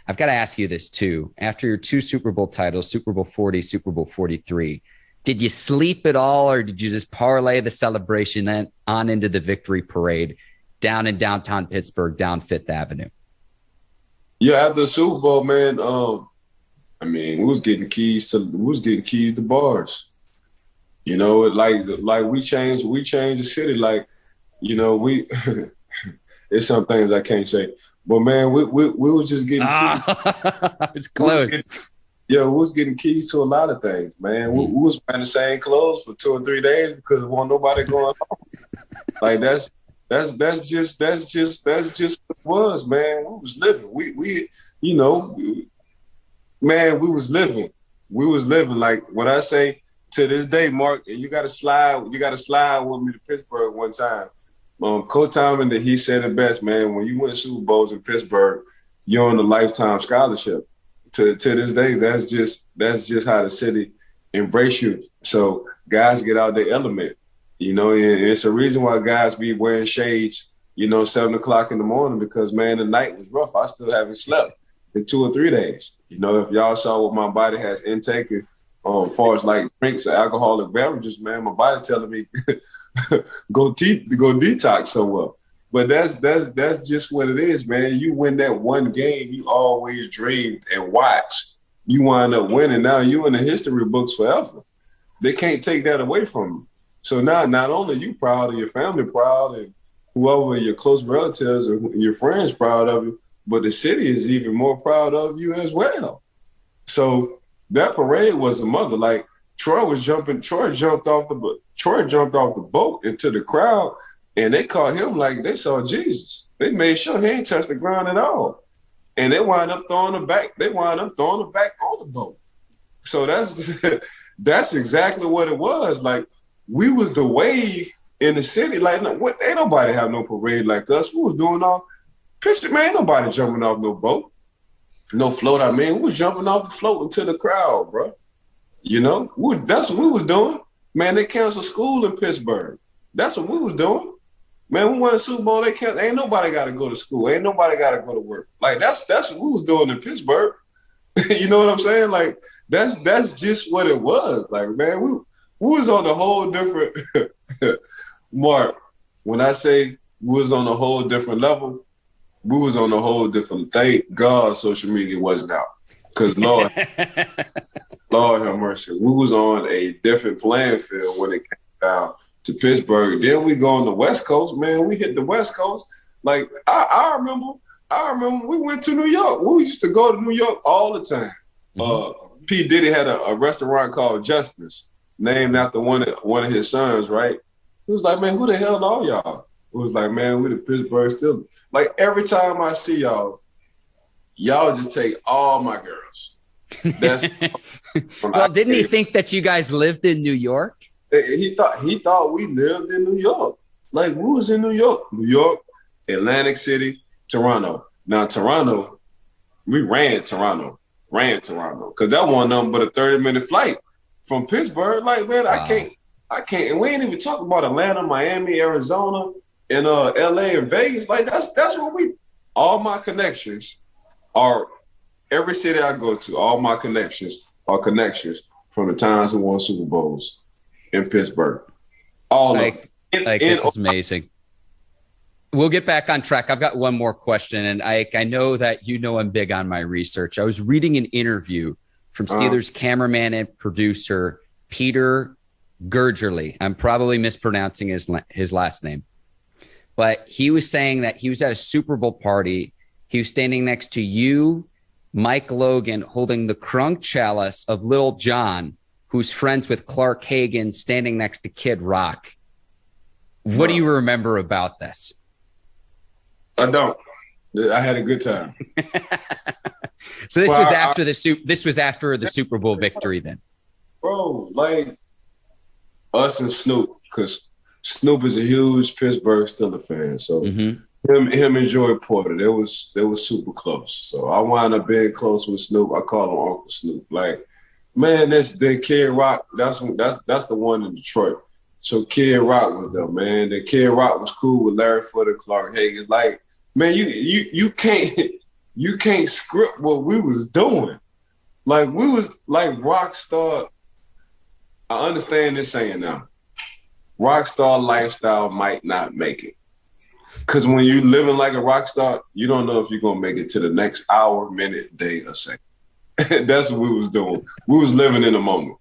I've got to ask you this too. After your 2 Super Bowl titles, Super Bowl 40, Super Bowl 43, did you sleep at all, or did you just parlay the celebration on into the victory parade down in downtown Pittsburgh, down Fifth Avenue? Yeah, after the Super Bowl, man, we was getting keys to bars. You know, like we changed the city. Like, you know, we it's some things I can't say. But man, we was just getting keys. It's close. We was getting keys to a lot of things, man. We was wearing the same clothes for 2 or 3 days because there wasn't nobody going home. Like that's just what it was, man. We was living. We you know, man, we was living. We was living. Like when I say to this day, Mark, you gotta slide with me to Pittsburgh one time. Coach Tomlin, he said it best, man. When you win Super Bowls in Pittsburgh, you're on a lifetime scholarship. To this day, that's just how the city embrace you. So guys get out their element, you know, and it's a reason why guys be wearing shades, you know, 7 o'clock in the morning because, man, the night was rough. I still haven't slept in 2 or 3 days. You know, if y'all saw what my body has intake as far as like drinks or alcoholic beverages, man, my body telling me go detox somewhere. But that's just what it is, man. You win that one game you always dreamed and watched. You wind up winning. Now you in the history books forever. They can't take that away from you. So now not only you proud of your family proud and whoever your close relatives or your friends proud of you, but the city is even more proud of you as well. So that parade was a mother. Like Troy jumped off the boat into the crowd, and they caught him like they saw Jesus. They made sure he ain't touched the ground at all. And they wind up throwing him back. They wind up throwing him back on the boat. So that's exactly what it was. Like we was the wave in the city. Like ain't nobody have no parade like us. We was doing all picture, man. Ain't nobody jumping off no boat, no float. I mean, we was jumping off the float into the crowd, bro. You know, that's what we was doing. Man, they canceled school in Pittsburgh. That's what we was doing. Man, we won a Super Bowl. They can't. Ain't nobody got to go to school. Ain't nobody got to go to work. Like that's what we was doing in Pittsburgh. You know what I'm saying? Like that's just what it was. Like man, we was on a whole different Mark. When I say we was on a whole different level, we was on a whole different. Thank God, social media wasn't out. Cause Lord have mercy, we was on a different playing field when it came down to Pittsburgh. Then we go on the West Coast, man. We hit the West Coast. Like I remember we went to New York. We used to go to New York all the time. P. Diddy had a restaurant called Justice, named after one of his sons, right? He was like, man, who the hell are y'all? It was like, man, we the Pittsburgh Steelers. Like every time I see y'all just take all my girls. That's well, didn't he think that you guys lived in New York? He thought we lived in New York. Like we was in New York, Atlantic City, Toronto. Now Toronto, we ran Toronto, because that wasn't nothing but a 30-minute flight from Pittsburgh. Like man, wow. I can't, and we ain't even talking about Atlanta, Miami, Arizona, and LA and Vegas. Like that's what all my connections are. Every city I go to, all my connections are connections from the times we won Super Bowls in Pittsburgh. All of them. This is amazing. We'll get back on track. I've got one more question, and I know that you know I'm big on my research. I was reading an interview from Steelers cameraman and producer Peter Gergerly. I'm probably mispronouncing his last name. But he was saying that he was at a Super Bowl party. He was standing next to you, Mike Logan, holding the crunk chalice of Lil Jon, who's friends with Clark Hagan, standing next to Kid Rock. What do you remember about this? I don't. I had a good time. So this was after the Super Bowl victory then. Bro, like us and Snoop, because Snoop is a huge Pittsburgh Steelers fan. So him and Joey Porter, they was super close. So I wound up being close with Snoop. I call him Uncle Snoop. Like, man, the Kid Rock, that's the one in Detroit. So Kid Rock was there, man. The Kid Rock was cool with Larry Foote and Clark Hagan. Like, man, you you can't script what we was doing. Like we was like rock star. I understand this saying now. Rock star lifestyle might not make it. Because when you're living like a rock star, you don't know if you're going to make it to the next hour, minute, day, or second. That's what we was doing. We was living in the moment.